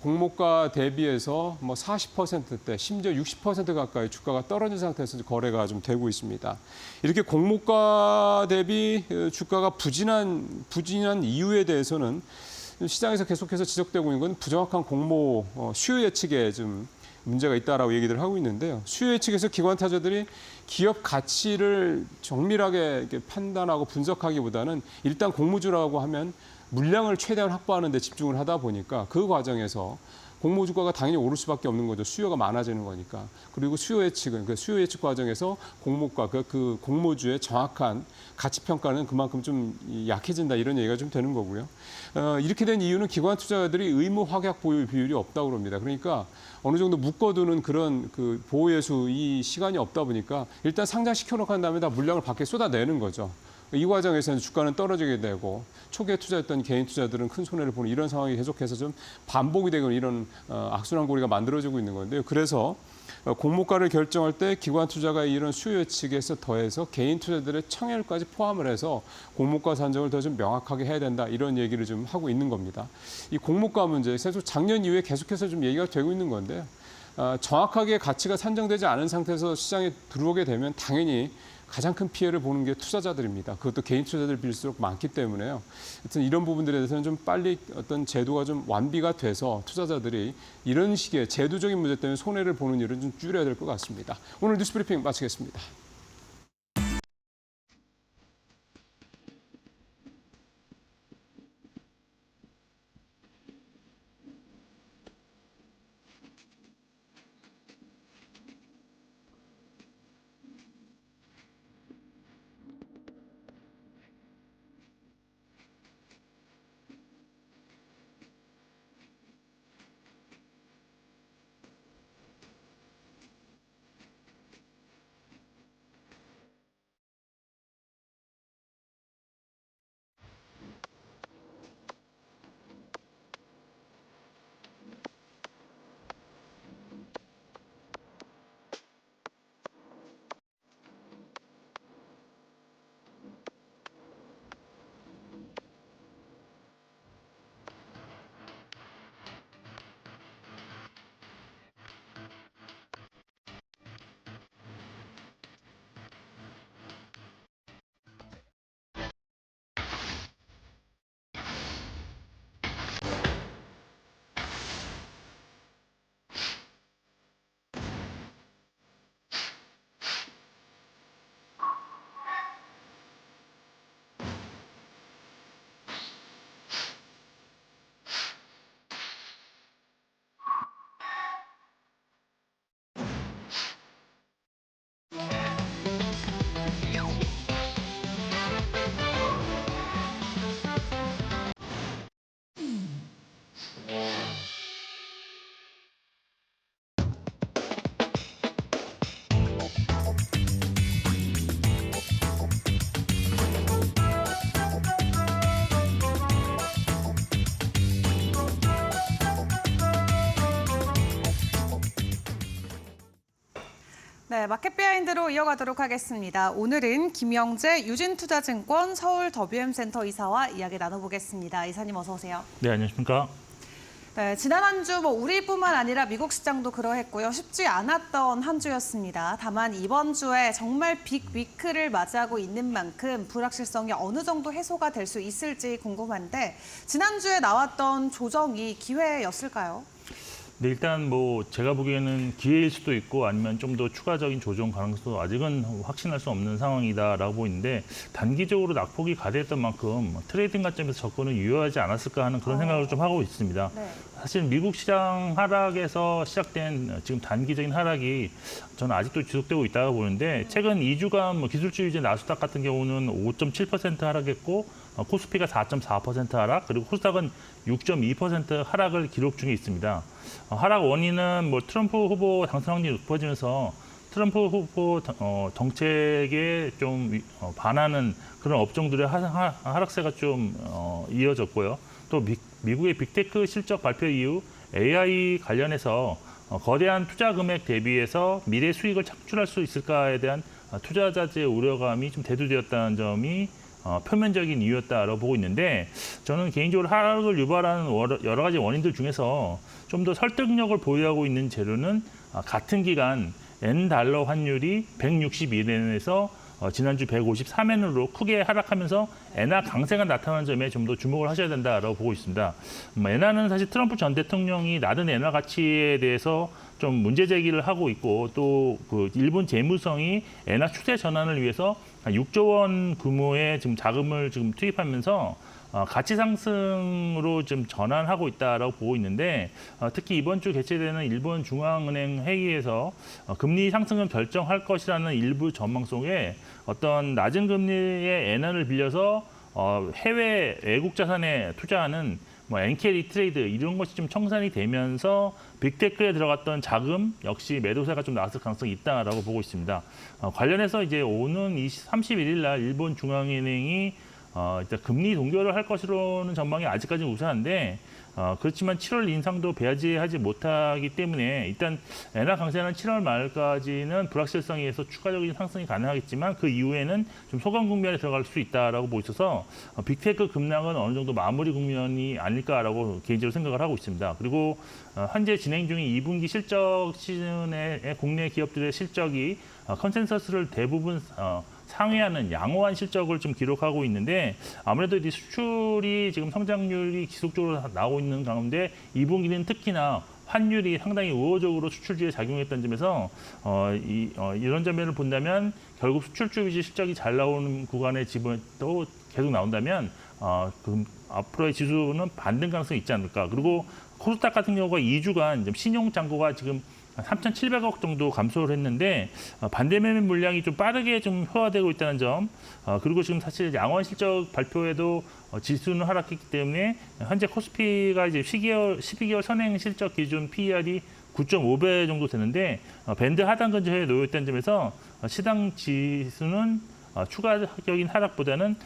공모가 대비해서 뭐 40%대 심지어 60% 가까이 주가가 떨어진 상태에서 거래가 좀 되고 있습니다. 이렇게 공모가 대비 주가가 부진한 이유에 대해서는 시장에서 계속해서 지적되고 있는 건 부정확한 공모 수요 예측에 좀 문제가 있다라고 얘기를 하고 있는데요. 수요 예측에서 기관 투자자들이 기업 가치를 정밀하게 이렇게 판단하고 분석하기보다는 일단 공모주라고 하면 물량을 최대한 확보하는 데 집중을 하다 보니까 그 과정에서 공모주가가 당연히 오를 수밖에 없는 거죠. 수요가 많아지는 거니까. 그리고 수요 예측은 그 수요 예측 과정에서 공모가 그 공모주의 정확한 가치 평가는 그만큼 좀 약해진다 이런 얘기가 좀 되는 거고요. 이렇게 된 이유는 기관 투자자들이 의무 확약 보유 비율이 없다고 그럽니다. 그러니까 어느 정도 묶어두는 그런 그 보호 예수 이 시간이 없다 보니까 일단 상장시켜 놓고 난 다음에 다 물량을 밖에 쏟아내는 거죠. 이 과정에서는 주가는 떨어지게 되고 초기에 투자했던 개인 투자들은 큰 손해를 보는 이런 상황이 계속해서 좀 반복이 되고 이런 악순환 고리가 만들어지고 있는 건데요. 그래서 공모가를 결정할 때 기관 투자가 이런 수요 예측에서 더해서 개인 투자들의 청약까지 포함을 해서 공모가 산정을 더 좀 명확하게 해야 된다 이런 얘기를 좀 하고 있는 겁니다. 이 공모가 문제, 계속 작년 이후에 계속해서 좀 얘기가 되고 있는 건데요. 정확하게 가치가 산정되지 않은 상태에서 시장에 들어오게 되면 당연히 가장 큰 피해를 보는 게 투자자들입니다. 그것도 개인 투자자들 빌수록 많기 때문에요. 하여튼 이런 부분들에 대해서는 좀 빨리 어떤 제도가 좀 완비가 돼서 투자자들이 이런 식의 제도적인 문제 때문에 손해를 보는 일은 좀 줄여야 될 것 같습니다. 오늘 뉴스브리핑 마치겠습니다. 네, 마켓 비하인드로 이어가도록 하겠습니다. 오늘은 김영재 유진투자증권 서울 WM센터 이사와 이야기 나눠보겠습니다. 이사님 어서 오세요. 네, 안녕하십니까. 네, 지난 한 주 우리뿐만 아니라 미국 시장도 그러했고요. 쉽지 않았던 한 주였습니다. 다만 이번 주에 정말 빅 위크를 맞이하고 있는 만큼 불확실성이 어느 정도 해소가 될 수 있을지 궁금한데 지난주에 나왔던 조정이 기회였을까요? 네, 일단 제가 보기에는 기회일 수도 있고 아니면 좀 더 추가적인 조정 가능성도 아직은 확신할 수 없는 상황이다라고 보이는데 단기적으로 낙폭이 가대했던 만큼 트레이딩 관점에서 접근은 유효하지 않았을까 하는 그런 생각을 좀 하고 있습니다. 네. 사실 미국 시장 하락에서 시작된 지금 단기적인 하락이 저는 아직도 지속되고 있다고 보는데 최근 2주간 기술주의제 나스닥 같은 경우는 5.7% 하락했고 코스피가 4.4% 하락, 그리고 코스닥은 6.2% 하락을 기록 중에 있습니다. 하락 원인은 트럼프 후보 당선 확률이 높아지면서 트럼프 후보 정책에 좀 반하는 그런 업종들의 하락세가 좀 이어졌고요. 또 미국의 빅테크 실적 발표 이후 AI 관련해서 거대한 투자 금액 대비해서 미래 수익을 창출할 수 있을까에 대한 투자자들의 우려감이 좀 대두되었다는 점이 표면적인 이유였다라고 보고 있는데 저는 개인적으로 하락을 유발하는 여러 가지 원인들 중에서 좀 더 설득력을 보유하고 있는 재료는 같은 기간 N달러 환율이 161엔에서 지난주 153엔으로 크게 하락하면서 엔화 강세가 나타나는 점에 좀 더 주목을 하셔야 된다라고 보고 있습니다. 엔화는 사실 트럼프 전 대통령이 낮은 엔화 가치에 대해서 좀 문제 제기를 하고 있고 또 그 일본 재무성이 엔화 추세 전환을 위해서 6조 원 규모의 지금 자금을 지금 투입하면서 가치 상승으로 좀 전환하고 있다라고 보고 있는데 특히 이번 주 개최되는 일본 중앙은행 회의에서 금리 상승을 결정할 것이라는 일부 전망 속에 어떤 낮은 금리의 엔화를 빌려서 해외 외국 자산에 투자하는 엔캐리 트레이드 이런 것이 좀 청산이 되면서 빅테크에 들어갔던 자금 역시 매도세가 좀 나왔을 가능성이 있다라고 보고 있습니다. 관련해서 이제 오는 31일 날 일본 중앙은행이 일단 금리 동결을 할 것으로는 전망이 아직까지는 우세한데 그렇지만 7월 인상도 배제하지 못하기 때문에 일단 엔화 강세는 7월 말까지는 불확실성에 의해서 추가적인 상승이 가능하겠지만 그 이후에는 좀 소강 국면에 들어갈 수 있다라고 보고 있어서 빅테크 급락은 어느 정도 마무리 국면이 아닐까라고 개인적으로 생각을 하고 있습니다. 그리고 현재 진행 중인 2분기 실적 시즌의 국내 기업들의 실적이 컨센서스를 대부분 상회하는 양호한 실적을 좀 기록하고 있는데 아무래도 이 수출이 지금 성장률이 지속적으로 나오고 있는 가운데 2분기는 특히나 환율이 상당히 우호적으로 수출주에 작용했던 점에서 이런 점을 본다면 결국 수출주 위주 실적이 잘 나오는 구간의 지분도 계속 나온다면 앞으로의 지수는 반등 가능성이 있지 않을까. 그리고 코스닥 같은 경우가 2주간 좀 신용 잔고가 지금 3,700억 정도 감소를 했는데 반대 매매 물량이 좀 빠르게 좀 소화되고 있다는 점, 그리고 지금 사실 양원 실적 발표에도 지수는 하락했기 때문에 현재 코스피가 이제 12개월 선행 실적 기준 PER이 9.5배 정도 되는데 밴드 하단 근처에 놓여 있다는 점에서 시장 지수는 추가적인 하락보다는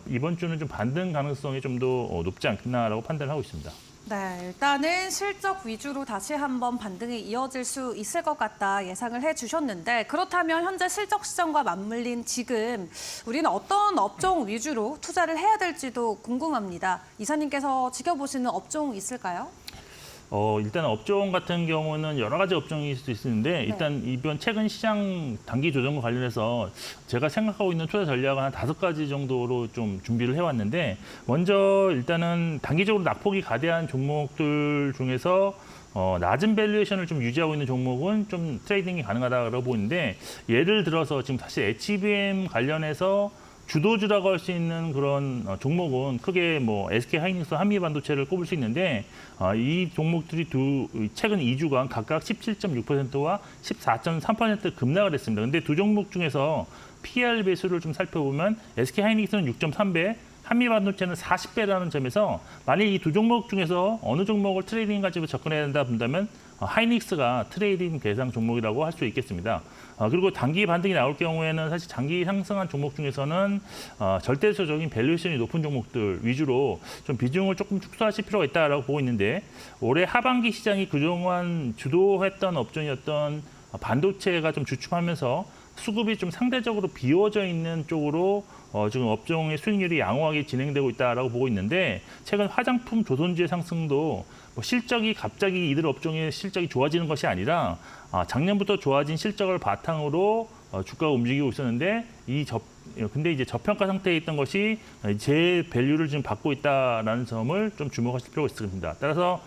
이번 주는 좀 반등 가능성이 좀 더 높지 않겠나라고 판단을 하고 있습니다. 네, 일단은 실적 위주로 다시 한번 반등이 이어질 수 있을 것 같다 예상을 해주셨는데 그렇다면 현재 실적 시장과 맞물린 지금 우리는 어떤 업종 위주로 투자를 해야 될지도 궁금합니다. 이사님께서 지켜보시는 업종 있을까요? 일단 업종 같은 경우는 여러 가지 업종이 있을 수 있는데 일단 이번 최근 시장 단기 조정과 관련해서 제가 생각하고 있는 투자 전략은 한 5가지 정도로 좀 준비를 해왔는데 먼저 일단은 단기적으로 낙폭이 가대한 종목들 중에서 낮은 밸류에이션을 좀 유지하고 있는 종목은 좀 트레이딩이 가능하다고 보이는데 예를 들어서 지금 사실 HBM 관련해서 주도주라고 할 수 있는 그런 종목은 크게 뭐 SK하이닉스, 한미반도체를 꼽을 수 있는데 이 종목들이 최근 2주간 각각 17.6%와 14.3% 급락을 했습니다. 근데 두 종목 중에서 PER 배수를 좀 살펴보면 SK하이닉스는 6.3배, 한미반도체는 40배라는 점에서 만약 이 두 종목 중에서 어느 종목을 트레이딩 가지고 접근해야 된다 본다면 하이닉스가 트레이딩 대상 종목이라고 할 수 있겠습니다. 그리고 단기 반등이 나올 경우에는 사실 장기 상승한 종목 중에서는 절대적인 밸류에이션이 높은 종목들 위주로 좀 비중을 조금 축소하실 필요가 있다고 보고 있는데 올해 하반기 시장이 그동안 주도했던 업종이었던 반도체가 좀 주춤하면서 수급이 좀 상대적으로 비워져 있는 쪽으로 지금 업종의 수익률이 양호하게 진행되고 있다고 보고 있는데 최근 화장품 조선주의 상승도 실적이 갑자기 이들 업종의 실적이 좋아지는 것이 아니라 작년부터 좋아진 실적을 바탕으로 주가가 움직이고 있었는데 근데 이제 저평가 상태에 있던 것이 제 밸류를 지금 받고 있다라는 점을 좀 주목하실 필요가 있습니다. 따라서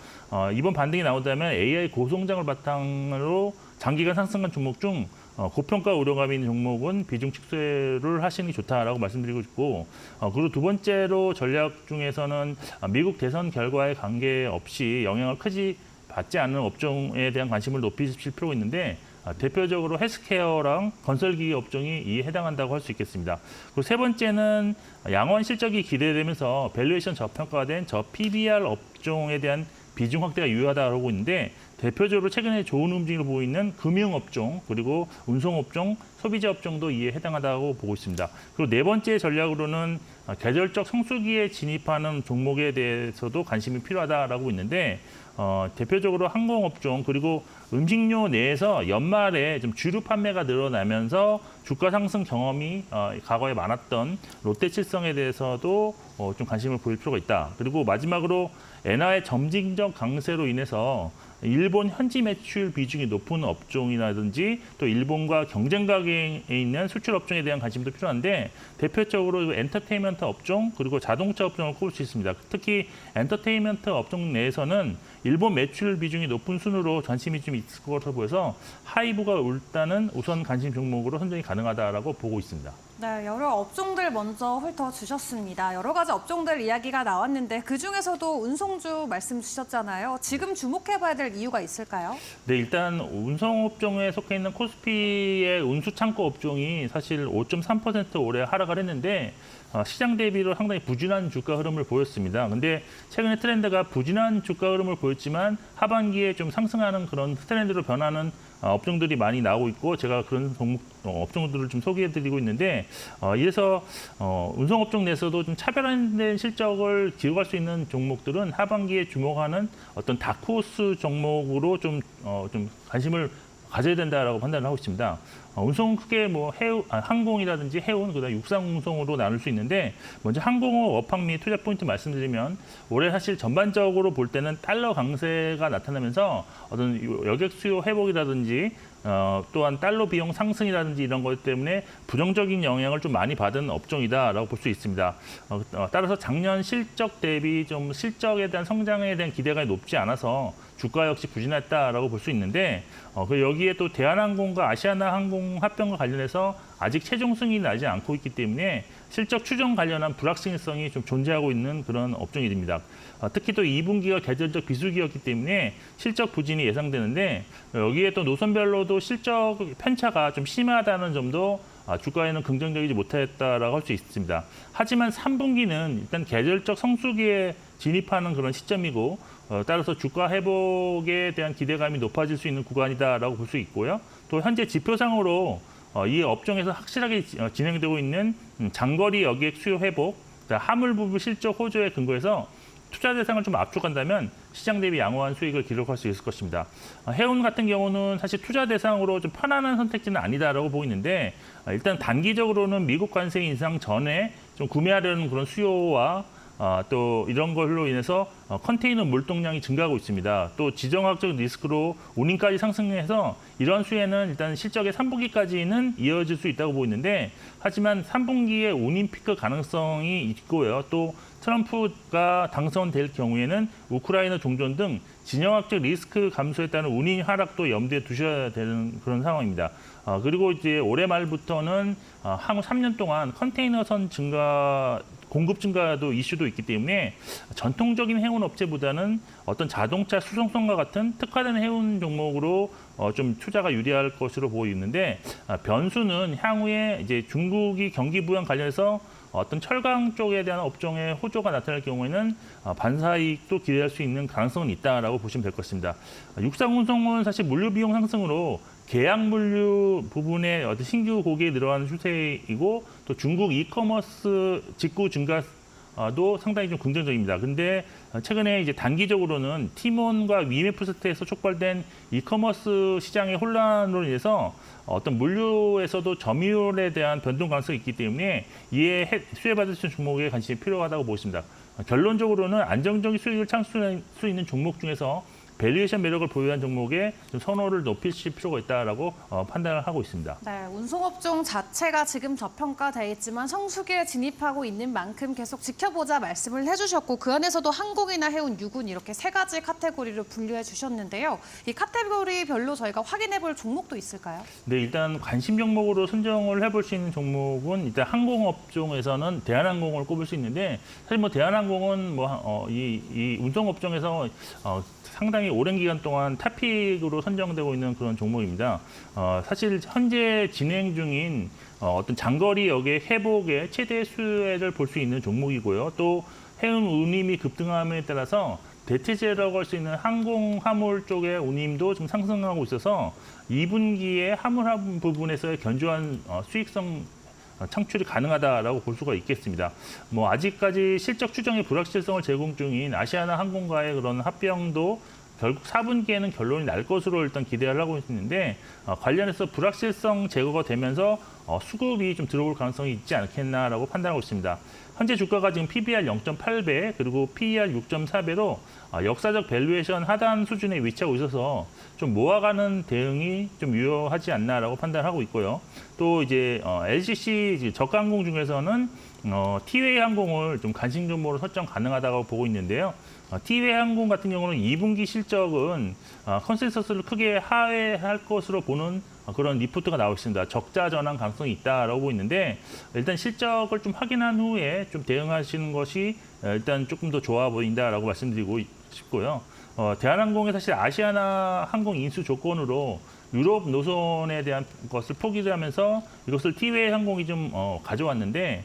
이번 반등이 나온다면 AI 고성장을 바탕으로 장기간 상승한 종목 중 고평가 우려감이 있는 종목은 비중 축소를 하시는 게 좋다라고 말씀드리고 싶고 그리고 두 번째로 전략 중에서는 미국 대선 결과에 관계없이 영향을 크지 받지 않는 업종에 대한 관심을 높이실 필요가 있는데 대표적으로 헬스케어랑 건설기기 업종이 이에 해당한다고 할 수 있겠습니다. 그리고 세 번째는 양원 실적이 기대되면서 밸류에이션 저평가가 된 PBR 업종에 대한 비중 확대가 유효하다고 하고 있는데 대표적으로 최근에 좋은 움직임을 보이는 금융업종, 그리고 운송업종, 소비자업종도 이에 해당하다고 보고 있습니다. 그리고 네 번째 전략으로는 계절적 성수기에 진입하는 종목에 대해서도 관심이 필요하다고 있는데 대표적으로 항공업종 그리고 음식료 내에서 연말에 좀 주류 판매가 늘어나면서 주가 상승 경험이 과거에 많았던 롯데칠성에 대해서도 좀 관심을 보일 필요가 있다. 그리고 마지막으로 엔화의 점진적 강세로 인해서 일본 현지 매출 비중이 높은 업종이라든지 또 일본과 경쟁 관계에 있는 수출 업종에 대한 관심도 필요한데 대표적으로 엔터테인먼트 업종 그리고 자동차 업종을 꼽을 수 있습니다. 특히 엔터테인먼트 업종 내에서는 일본 매출 비중이 높은 순으로 관심이 좀 있을 것으로 보여서 하이브가 일단은 우선 관심 종목으로 선정이 가능하다라고 보고 있습니다. 네, 여러 업종들 먼저 훑어주셨습니다. 여러 가지 업종들 이야기가 나왔는데 그중에서도 운송주 말씀 주셨잖아요. 지금 주목해봐야 될 이유가 있을까요? 네, 일단 운송업종에 속해 있는 코스피의 운수창고 업종이 사실 5.3% 올해 하락을 했는데 시장 대비로 상당히 부진한 주가 흐름을 보였습니다. 근데 최근에 트렌드가 부진한 주가 흐름을 보였지만 하반기에 좀 상승하는 그런 트렌드로 변하는 업종들이 많이 나오고 있고 제가 그런 종목 업종들을 좀 소개해드리고 있는데 이래서 운송업종 내에서도 좀 차별화된 실적을 기록할 수 있는 종목들은 하반기에 주목하는 어떤 다크호스 종목으로 좀 관심을 가져야 된다라고 판단을 하고 있습니다. 운송은 크게 뭐 항공이라든지 해운, 그다음 육상 운송으로 나눌 수 있는데 먼저 항공업 업황 및 투자 포인트 말씀드리면 올해 사실 전반적으로 볼 때는 달러 강세가 나타나면서 어떤 여객 수요 회복이라든지 또한 달러 비용 상승이라든지 이런 것 때문에 부정적인 영향을 좀 많이 받은 업종이다라고 볼 수 있습니다. 따라서 작년 실적 대비 좀 실적에 대한 성장에 대한 기대가 높지 않아서 주가 역시 부진했다라고 볼 수 있는데 여기에 또 대한항공과 아시아나항공 합병과 관련해서 아직 최종 승인이 나지 않고 있기 때문에 실적 추정 관련한 불확실성이 좀 존재하고 있는 그런 업종이 됩니다. 특히 또 2분기가 계절적 비수기였기 때문에 실적 부진이 예상되는데 여기에 또 노선별로도 실적 편차가 좀 심하다는 점도 주가에는 긍정적이지 못했다라고 할 수 있습니다. 하지만 3분기는 일단 계절적 성수기에 진입하는 그런 시점이고 따라서 주가 회복에 대한 기대감이 높아질 수 있는 구간이다라고 볼 수 있고요. 또 현재 지표상으로 이 업종에서 확실하게 진행되고 있는 장거리 여객 수요 회복, 화물 부분 실적 호조에 근거해서 투자 대상을 좀 압축한다면 시장 대비 양호한 수익을 기록할 수 있을 것입니다. 해운 같은 경우는 사실 투자 대상으로 좀 편안한 선택지는 아니다라고 보고 있는데 일단 단기적으로는 미국 관세 인상 전에 좀 구매하려는 그런 수요와 또 이런 걸로 인해서 컨테이너 물동량이 증가하고 있습니다. 또 지정학적 리스크로 운임까지 상승해서 이런 수혜는 일단 실적의 3분기까지는 이어질 수 있다고 보고 있는데 하지만 3분기에 운임 피크 가능성이 있고요. 또 트럼프가 당선될 경우에는 우크라이나 종전 등 진영학적 리스크 감소에 따른 운임 하락도 염두에 두셔야 되는 그런 상황입니다. 그리고 이제 올해 말부터는 향후 3년 동안 컨테이너선 공급 증가도 이슈도 있기 때문에 전통적인 해운 업체보다는 어떤 자동차 수송선과 같은 특화된 해운 종목으로 좀 투자가 유리할 것으로 보고 있는데 변수는 향후에 이제 중국이 경기 부양 관련해서 어떤 철강 쪽에 대한 업종의 호조가 나타날 경우에는 반사이익도 기대할 수 있는 가능성은 있다라고 보시면 될 것입니다. 육상 운송은 사실 물류 비용 상승으로 계약 물류 부분의 어떤 신규 고객이 늘어나는 추세이고 또 중국 이커머스 직구 증가도 상당히 좀 긍정적입니다. 근데 최근에 이제 단기적으로는 티몬과 위메프스트에서 촉발된 이커머스 시장의 혼란으로 인해서 어떤 물류에서도 점유율에 대한 변동 가능성이 있기 때문에 이에 수혜받을 수 있는 종목에 관심이 필요하다고 보십니다. 결론적으로는 안정적인 수익을 창출할 수 있는 종목 중에서 밸류에이션 매력을 보유한 종목에 좀 선호를 높이실 필요가 있다라고 판단을 하고 있습니다. 네, 운송업종 자체가 지금 저평가돼 있지만 성수기에 진입하고 있는 만큼 계속 지켜보자 말씀을 해주셨고 그 안에서도 항공이나 해운, 유군 이렇게 세 가지 카테고리로 분류해 주셨는데요. 이 카테고리별로 저희가 확인해 볼 종목도 있을까요? 네, 일단 관심 종목으로 선정을 해볼 수 있는 종목은 일단 항공업종에서는 대한항공을 꼽을 수 있는데 사실 뭐 대한항공은 이 운송업종에서 상당히 오랜 기간 동안 탑픽으로 선정되고 있는 그런 종목입니다. 사실 현재 진행 중인 어떤 장거리 여객 회복의 최대 수혜를 볼 수 있는 종목이고요. 또 해운 운임이 급등함에 따라서 대체제라고 할 수 있는 항공 화물 쪽의 운임도 좀 상승하고 있어서 2분기에 화물 부분에서의 견조한 수익성 창출이 가능하다라고 볼 수가 있겠습니다. 뭐 아직까지 실적 추정의 불확실성을 제공 중인 아시아나 항공과의 그런 합병도 결국 4분기에는 결론이 날 것으로 일단 기대를 하고 있는데 관련해서 불확실성 제거가 되면서 수급이 좀 들어올 가능성이 있지 않겠나라고 판단하고 있습니다. 현재 주가가 지금 PBR 0.8배 그리고 PER 6.4배로 역사적 밸류에이션 하단 수준에 위치하고 있어서 좀 모아가는 대응이 좀 유효하지 않나라고 판단하고 있고요. 또 이제 LCC 저가항공 중에서는 티웨이 항공을 좀 관심 종목으로 설정 가능하다고 보고 있는데요. 티웨이 항공 같은 경우는 2분기 실적은 컨센서스를 크게 하회할 것으로 보는 그런 리포트가 나오고 있습니다. 적자 전환 가능성이 있다라고 보고 있는데 일단 실적을 좀 확인한 후에 좀 대응하시는 것이 일단 조금 더 좋아 보인다라고 말씀드리고 싶고요. 대한항공의 사실 아시아나 항공 인수 조건으로 유럽 노선에 대한 것을 포기를 하면서 이것을 티웨이 항공이 좀 가져왔는데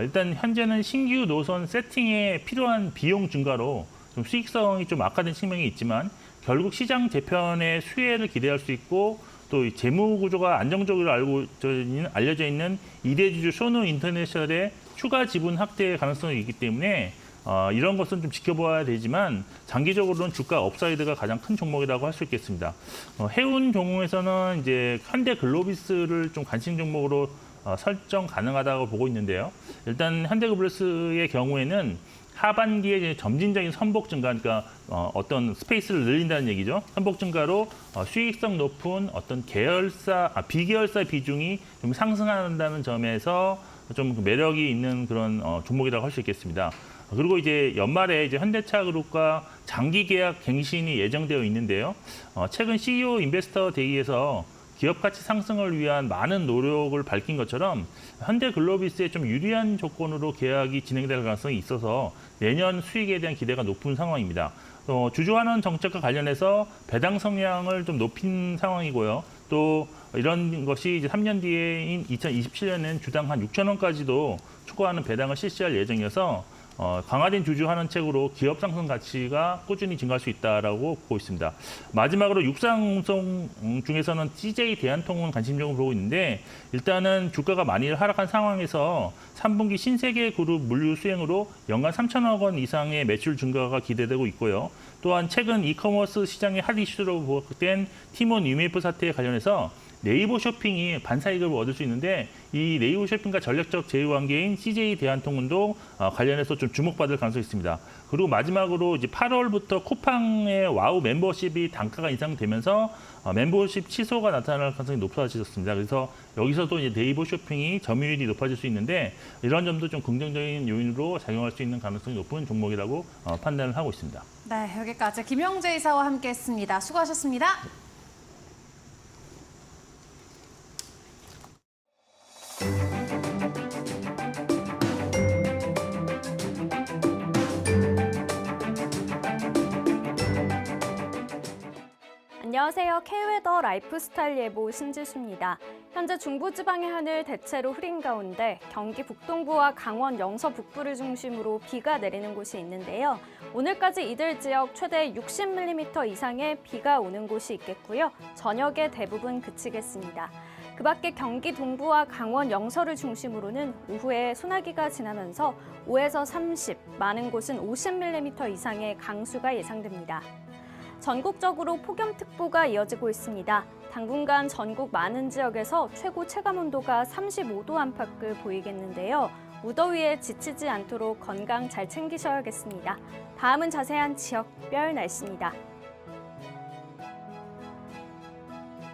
일단 현재는 신규 노선 세팅에 필요한 비용 증가로 좀 수익성이 좀 악화된 측면이 있지만 결국 시장 재편의 수혜를 기대할 수 있고 또 이 재무 구조가 안정적으로 알려져 있는 이대주주 쇼노 인터내셔널의 추가 지분 확대 가능성이 있기 때문에 이런 것은 좀 지켜봐야 되지만 장기적으로는 주가 업사이드가 가장 큰 종목이라고 할 수 있겠습니다. 해운 종목에서는 이제 현대글로비스를 좀 관심 종목으로 설정 가능하다고 보고 있는데요. 일단 현대글로비스의 경우에는 하반기에 이제 점진적인 선복 증가, 그러니까 어떤 스페이스를 늘린다는 얘기죠. 선복 증가로 수익성 높은 어떤 비계열사 비중이 좀 상승한다는 점에서 좀 매력이 있는 그런 종목이라고 할 수 있겠습니다. 그리고 이제 연말에 이제 현대차그룹과 장기 계약 갱신이 예정되어 있는데요. 최근 CEO 인베스터 데이에서 기업 가치 상승을 위한 많은 노력을 밝힌 것처럼 현대글로비스에 좀 유리한 조건으로 계약이 진행될 가능성이 있어서 내년 수익에 대한 기대가 높은 상황입니다. 주주환원 정책과 관련해서 배당 성향을 좀 높인 상황이고요. 또 이런 것이 이제 3년 뒤인 2027년에는 주당 한 6천 원까지도 추가하는 배당을 실시할 예정이어서 강화된 주주 환원책으로 기업 상승 가치가 꾸준히 증가할 수 있다라고 보고 있습니다. 마지막으로 육상운송 중에서는 CJ 대한통운 관심종을 보고 있는데 일단은 주가가 많이 하락한 상황에서 3분기 신세계그룹 물류 수행으로 연간 3천억 원 이상의 매출 증가가 기대되고 있고요. 또한 최근 이커머스 시장의 핫 이슈로 부각된 티몬 UMF 사태에 관련해서 네이버 쇼핑이 반사이익을 얻을 수 있는데 이 네이버 쇼핑과 전략적 제휴관계인 CJ 대한통운도 관련해서 좀 주목받을 가능성이 있습니다. 그리고 마지막으로 이제 8월부터 쿠팡의 와우 멤버십이 단가가 인상되면서 멤버십 취소가 나타날 가능성이 높아졌습니다. 그래서 여기서도 이제 네이버 쇼핑이 점유율이 높아질 수 있는데 이런 점도 좀 긍정적인 요인으로 작용할 수 있는 가능성이 높은 종목이라고 판단을 하고 있습니다. 네, 여기까지 김영재 이사와 함께했습니다. 수고하셨습니다. 안녕하세요. K웨더 라이프스타일 예보 신지수입니다. 현재 중부지방의 하늘 대체로 흐린 가운데 경기 북동부와 강원 영서 북부를 중심으로 비가 내리는 곳이 있는데요. 오늘까지 이들 지역 최대 60mm 이상의 비가 오는 곳이 있겠고요. 저녁에 대부분 그치겠습니다. 그 밖에 경기 동부와 강원 영서를 중심으로는 오후에 소나기가 지나면서 5에서 30, 많은 곳은 50mm 이상의 강수가 예상됩니다. 전국적으로 폭염특보가 이어지고 있습니다. 당분간 전국 많은 지역에서 최고 체감온도가 35도 안팎을 보이겠는데요. 무더위에 지치지 않도록 건강 잘 챙기셔야겠습니다. 다음은 자세한 지역별 날씨입니다.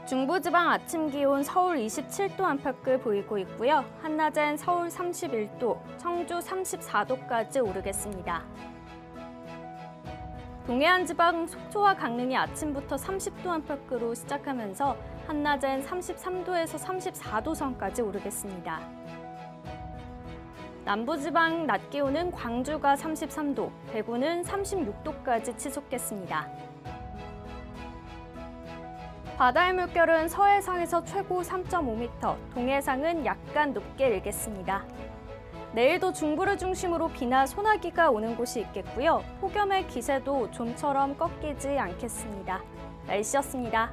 중부지방 아침 기온 서울 27도 안팎을 보이고 있고요. 한낮엔 서울 31도, 청주 34도까지 오르겠습니다. 동해안 지방 속초와 강릉이 아침부터 30도 안팎으로 시작하면서 한낮엔 33도에서 34도 선까지 오르겠습니다. 남부지방 낮 기온은 광주가 33도, 대구는 36도까지 치솟겠습니다. 바다의 물결은 서해상에서 최고 3.5m, 동해상은 약간 높게 일겠습니다. 내일도 중부를 중심으로 비나 소나기가 오는 곳이 있겠고요. 폭염의 기세도 좀처럼 꺾이지 않겠습니다. 날씨였습니다.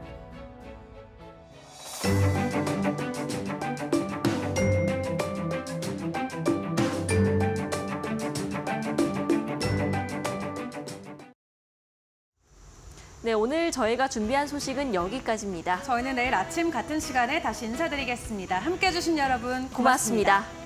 네, 오늘 저희가 준비한 소식은 여기까지입니다. 저희는 내일 아침 같은 시간에 다시 인사드리겠습니다. 함께해 주신 여러분 고맙습니다.